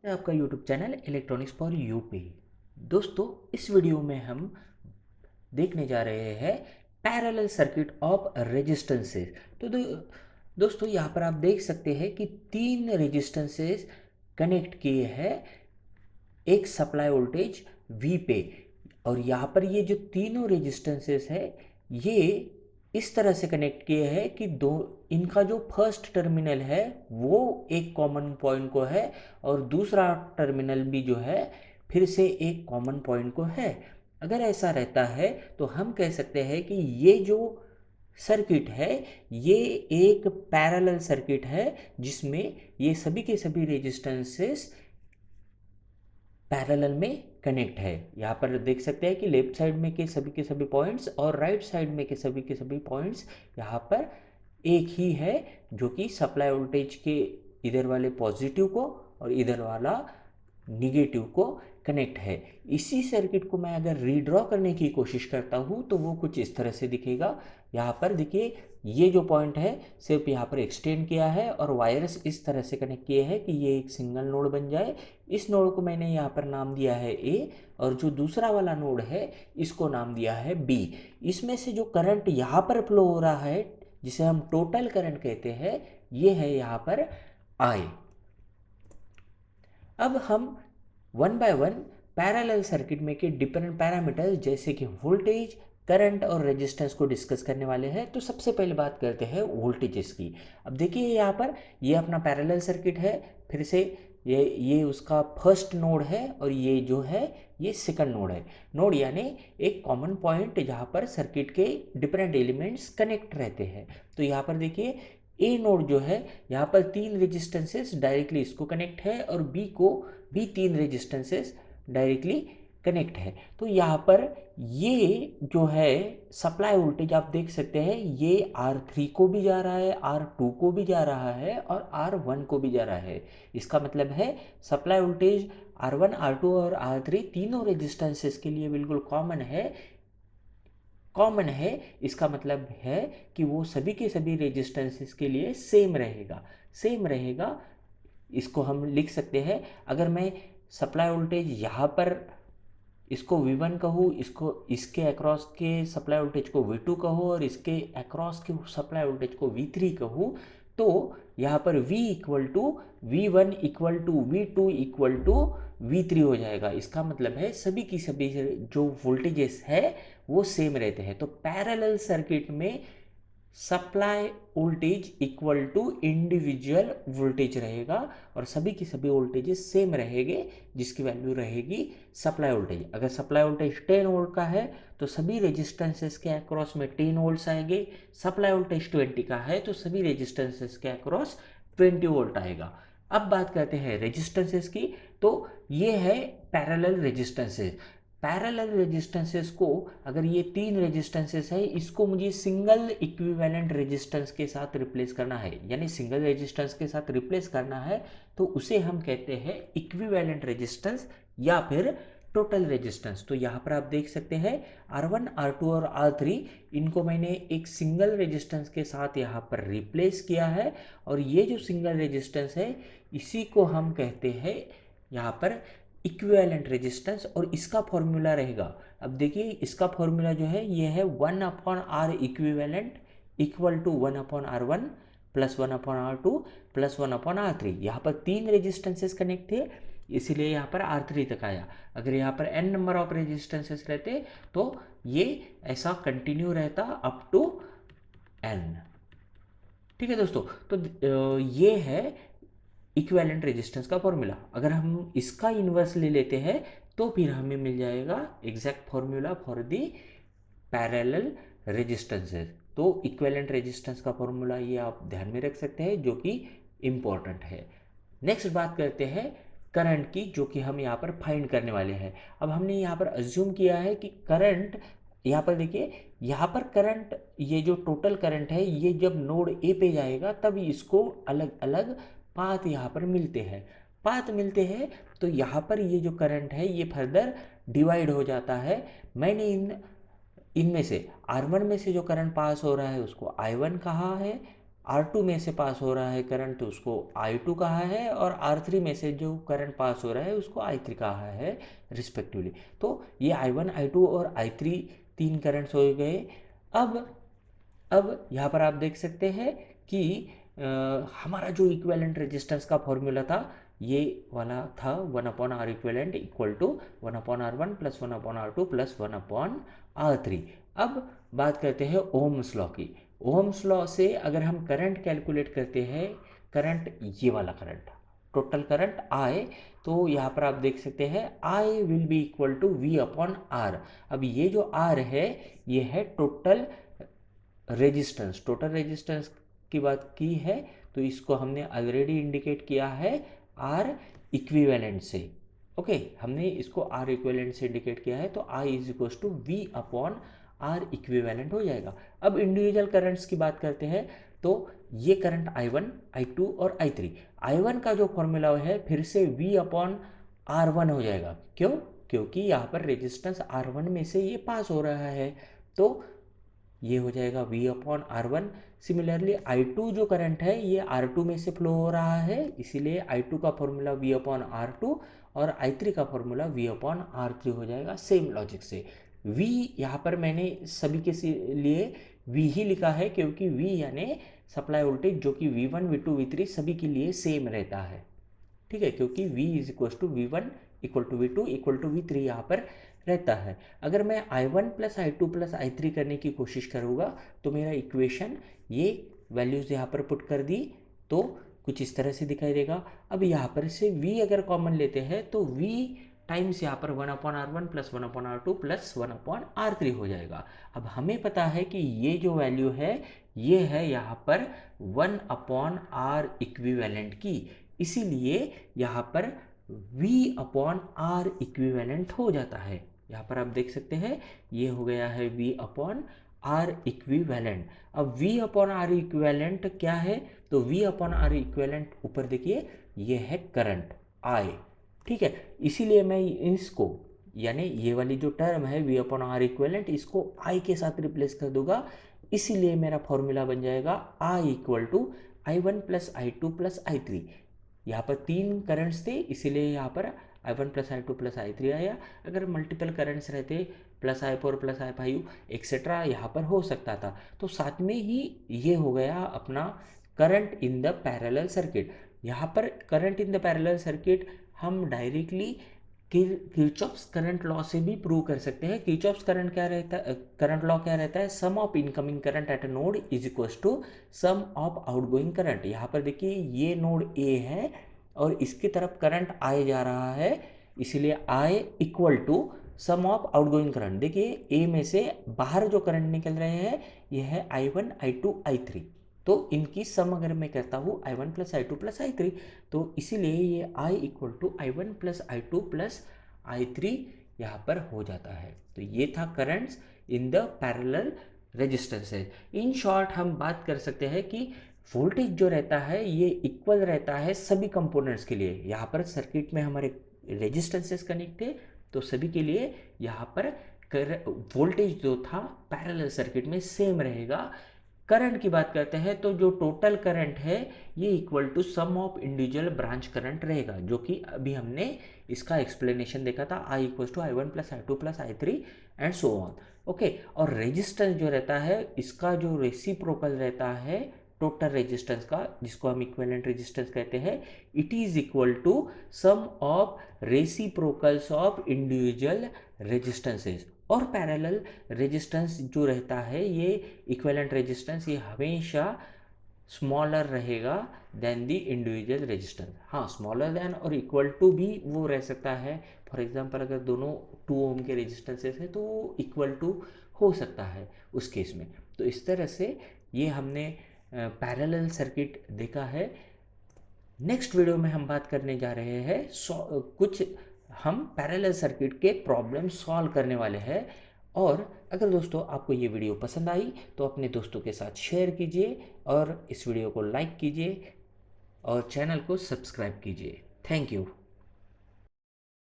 है आपका YouTube channel electronics for UP. दोस्तों, इस वीडियो में हम देखने जा रहे हैं पैरेलल सर्किट ऑफ रेजिस्टेंसेस। तो दोस्तों यहाँ पर आप देख सकते हैं कि तीन रेजिस्टेंसेस कनेक्ट किए हैं एक सप्लाई वोल्टेज वी पे। और यहाँ पर ये जो तीनों रेजिस्टेंसेस है ये इस तरह से कनेक्ट किए हैं कि दो इनका जो फर्स्ट टर्मिनल है वो एक कॉमन पॉइंट को है और दूसरा टर्मिनल भी जो है फिर से एक कॉमन पॉइंट को है। अगर ऐसा रहता है तो हम कह सकते हैं कि ये जो सर्किट है ये एक पैरेलल सर्किट है जिसमें ये सभी के सभी रेजिस्टेंसेस पैरेलल में कनेक्ट है। यहाँ पर देख सकते हैं कि लेफ्ट साइड में के सभी पॉइंट्स और राइट साइड में के सभी पॉइंट्स यहाँ पर एक ही है, जो कि सप्लाई वोल्टेज के इधर वाले पॉजिटिव को और इधर वाला निगेटिव को कनेक्ट है। इसी सर्किट को मैं अगर रीड्रॉ करने की कोशिश करता हूँ तो वो कुछ इस तरह से दिखेगा। यहाँ पर देखिए ये जो पॉइंट है सिर्फ यहाँ पर एक्सटेंड किया है और वायर्स इस तरह से कनेक्ट किए हैं कि ये एक सिंगल नोड बन जाए। इस नोड को मैंने यहाँ पर नाम दिया है ए और जो दूसरा वाला नोड है इसको नाम दिया है बी। इसमें से जो करंट यहाँ पर फ्लो हो रहा है जिसे हम टोटल करंट कहते हैं ये है यहाँ पर आई। अब हम one by one parallel circuit में के डिफरेंट पैरामीटर्स जैसे कि वोल्टेज, करंट और रेजिस्टेंस को डिस्कस करने वाले हैं। तो सबसे पहले बात करते हैं वोल्टेजेस की। अब देखिए यहाँ पर ये अपना पैरेलल सर्किट है, फिर से ये उसका फर्स्ट नोड है और ये जो है ये सेकंड नोड है। नोड यानी एक कॉमन पॉइंट जहाँ पर सर्किट के डिफरेंट एलिमेंट्स कनेक्ट रहते हैं। तो यहाँ पर देखिए ए नोड जो है यहाँ पर तीन रेजिस्टेंसेस डायरेक्टली इसको कनेक्ट है और बी को भी तीन रेजिस्टेंसेस डायरेक्टली कनेक्ट है। तो यहाँ पर ये जो है सप्लाई वोल्टेज आप देख सकते हैं ये R3 को भी जा रहा है, R2 को भी जा रहा है और R1 को भी जा रहा है। इसका मतलब है सप्लाई वोल्टेज R1, R2 और R3 तीनों रेजिस्टेंसेस के लिए बिल्कुल कॉमन है। इसका मतलब है कि वो सभी के सभी रेजिस्टेंसेस के लिए सेम रहेगा। इसको हम लिख सकते हैं, अगर मैं सप्लाई वोल्टेज यहाँ पर इसको V1 कहूँ, इसको इसके अक्रॉस के सप्लाई वोल्टेज को V2 कहूँ और इसके अक्रॉस के सप्लाई वोल्टेज को V3 कहूँ, तो यहाँ पर V equal to V1 equal to V2 equal to V3 हो जाएगा। इसका मतलब है सभी की सभी जो वोल्टेजेस है वो सेम रहते हैं। तो पैरेलल सर्किट में supply voltage equal to individual voltage रहेगा और सभी की सभी वोल्टेजेस सेम रहेंगे जिसकी वैल्यू रहेगी सप्लाई वोल्टेज। अगर सप्लाई वोल्टेज 10 वोल्ट का है तो सभी रेजिस्टेंसेस के अक्रॉस में 10 वोल्ट्स आएंगे। सप्लाई वोल्टेज 20 का है तो सभी रेजिस्टेंसेस के अक्रॉस 20 वोल्ट आएगा। अब बात करते हैं रेजिस्टेंसेस की। तो ये है पैरेलल रेजिस्टेंसेस। पैरेलल रेजिस्टेंसेस को, अगर ये तीन रेजिस्टेंसेस है इसको मुझे सिंगल इक्विवेलेंट रेजिस्टेंस के साथ रिप्लेस करना है, यानी सिंगल रेजिस्टेंस के साथ रिप्लेस करना है तो उसे हम कहते हैं इक्विवेलेंट रेजिस्टेंस या फिर टोटल रेजिस्टेंस। तो यहाँ पर आप देख सकते हैं R1, R2 और R3 इनको मैंने एक सिंगल रेजिस्टेंस के साथ यहाँ पर रिप्लेस किया है और ये जो सिंगल रेजिस्टेंस है इसी को हम कहते हैं यहाँ पर इक्विवेलेंट रेजिस्टेंस और इसका फॉर्मूला रहेगा। अब देखिए इसका फॉर्मूला जो है ये है 1/R equivalent equal to 1/R1 plus 1/R2 plus 1/R3। यहाँ पर तीन रेजिस्टेंसेस कनेक्ट थे इसीलिए यहाँ पर R3 तक आया। अगर यहाँ पर n नंबर ऑफ रेजिस्टेंसेस रहते तो ये ऐसा कंटिन्यू रहता अप टू n। ठीक है दोस्तों, तो ये है इक्विवेलेंट रेजिस्टेंस का फॉर्मूला। अगर हम इसका इन्वर्स ले लेते हैं तो फिर हमें मिल जाएगा exact formula for the parallel resistances. तो इक्विवेलेंट रेजिस्टेंस का फॉर्मूला ये आप ध्यान में रख सकते हैं जो कि इम्पोर्टेंट है। नेक्स्ट बात करते हैं करंट की, जो कि हम यहाँ पर फाइंड करने वाले हैं। अब हमने यहाँ पर अज्यूम किया है कि करंट, यहाँ पर देखिए यहाँ पर करंट, ये जो टोटल करंट है ये जब नोड ए पे जाएगा तब इसको अलग अलग पाथ यहाँ पर मिलते हैं। तो यहाँ पर ये जो करंट है ये फर्दर डिवाइड हो जाता है। मैंने इनमें से R1 में से जो करंट पास हो रहा है उसको I1 कहा है R2 में से पास हो रहा है करंट तो उसको I2 कहा है, और R3 में से जो करंट पास हो रहा है उसको I3 कहा है रिस्पेक्टिवली। तो ये I1, I2 और I3 तीन करंट्स हो गए। अब यहाँ पर आप देख सकते हैं कि हमारा जो इक्विवेलेंट रेजिस्टेंस का फॉर्मूला था ये वाला था 1/R equivalent equal to 1/R1 plus 1/R2 plus 1/R3। अब बात करते हैं ओम्स लॉ की। ओम्स लॉ से अगर हम करंट कैलकुलेट करते हैं, करंट ये वाला करंट, टोटल करंट I, तो यहाँ पर आप देख सकते हैं I will be equal to V/R। अब ये जो R है ये है टोटल रेजिस्टेंस। टोटल रेजिस्टेंस की बात की है तो इसको हमने ऑलरेडी इंडिकेट किया है आर इक्विवेलेंट से। ओके, हमने इसको आर इक्विवेलेंट से इंडिकेट किया है, तो I is equal to V upon R equivalent हो जाएगा। अब इंडिविजुअल करंट्स की बात करते हैं, तो ये करंट I1, I2 और I3। I1 का जो फॉर्मूला है फिर से V अपॉन R1 हो जाएगा। क्यों? क्योंकि यहाँ पर रेजिस्टेंस R1 में से ये पास हो रहा है, तो ये हो जाएगा V/R1। सिमिलरली I2 जो करंट है ये R2 में से फ्लो हो रहा है, इसीलिए I2 का फॉर्मूला V/R2 और I3 का फॉर्मूला V/R3 हो जाएगा। सेम लॉजिक से V यहाँ पर मैंने सभी के लिए V ही लिखा है, क्योंकि V यानी सप्लाई वोल्टेज जो कि V1, V2, V3 सभी के लिए सेम रहता है। ठीक है, क्योंकि V is equal to V1 equal to V2 equal to V3 यहाँ पर रहता है। अगर मैं I1 plus I2 plus I3 करने की कोशिश करूँगा तो मेरा इक्वेशन ये वैल्यूज़ यहाँ पर पुट कर दी तो कुछ इस तरह से दिखाई देगा। अब यहाँ पर से V अगर कॉमन लेते हैं तो V टाइम्स यहाँ पर 1/R1 plus 1/R2 plus 1/R3 हो जाएगा। अब हमें पता है कि ये जो वैल्यू है ये है यहाँ पर 1/R इक्विवेलेंट की, इसीलिए यहाँ पर V/R इक्विवेलेंट हो जाता है। यहाँ पर आप देख सकते हैं ये हो गया है V/R इक्विवेलेंट। अब V/R इक्विवेलेंट क्या है? तो V/R इक्विवेलेंट ऊपर देखिए ये है करंट I। ठीक है, इसीलिए मैं इसको यानी ये वाली जो टर्म है V/R इक्विवेलेंट इसको I के साथ रिप्लेस कर दूंगा, इसीलिए मेरा फॉर्मूला बन जाएगा I equal to I1 plus I2 plus I3। यहाँ पर तीन करंट्स थे इसीलिए यहाँ पर I1 plus I2 plus I3 आया। अगर मल्टीपल करंट्स रहते plus I4 plus I5 etcetera यहाँ पर हो सकता था। तो साथ में ही ये हो गया अपना current in the parallel circuit. यहाँ पर current in the parallel circuit हम डायरेक्टली किरचॉफ्स करंट लॉ से भी प्रूव कर सकते हैं। किरचॉफ्स करंट क्या रहता है, करंट लॉ क्या रहता है? Sum of incoming current at a node is equal to sum of outgoing current. यहाँ पर देखिए ये नोड ए है और इसकी तरफ करंट आई जा रहा है, इसीलिए I equal to sum of outgoing current. देखिए ए में से बाहर जो करंट निकल रहे हैं ये है I1, I2, I3, तो इनकी सम अगर मैं करता हूँ I1 plus I2 plus I3, तो इसीलिए ये I equal to I1 plus I2 plus I3 यहाँ पर हो जाता है। तो ये था currents in the parallel resistances. In short हम बात कर सकते हैं कि वोल्टेज जो रहता है ये इक्वल रहता है सभी कंपोनेंट्स के लिए। यहाँ पर सर्किट में हमारे रेजिस्टेंसेस कनेक्ट थे तो सभी के लिए यहाँ पर वोल्टेज जो था पैरेलल सर्किट में सेम रहेगा। करंट की बात करते हैं तो जो टोटल करंट है ये equal to sum of individual branch current रहेगा, जो कि अभी हमने इसका एक्सप्लेनेशन देखा था I equal to I1 plus I2 plus I3 and so on. Okay, और रेजिस्टेंस जो रहता है इसका जो रेसिप्रोकल रहता है टोटल रेजिस्टेंस का, जिसको हम इक्विवेलेंट रेजिस्टेंस कहते हैं, it is equal to sum of reciprocals of individual resistances. और पैरेलल रेजिस्टेंस जो रहता है ये इक्विवेलेंट रेजिस्टेंस ये हमेशा स्मॉलर रहेगा देन द इंडिविजुअल रेजिस्टेंस। हाँ, स्मॉलर देन और इक्वल टू भी वो रह सकता है। फॉर एग्जांपल अगर दोनों 2 ओम के रेजिस्टेंसेस हैं तो वो इक्वल टू हो सकता है उस केस में। तो इस तरह से ये हमने पैरेलल सर्किट देखा है। नेक्स्ट वीडियो में हम बात करने जा रहे हैं कुछ हम पैरेलल सर्किट के प्रॉब्लम सॉल्व करने वाले हैं। और अगर दोस्तों आपको ये वीडियो पसंद आई तो अपने दोस्तों के साथ शेयर कीजिए और इस वीडियो को लाइक कीजिए और चैनल को सब्सक्राइब कीजिए। Thank you.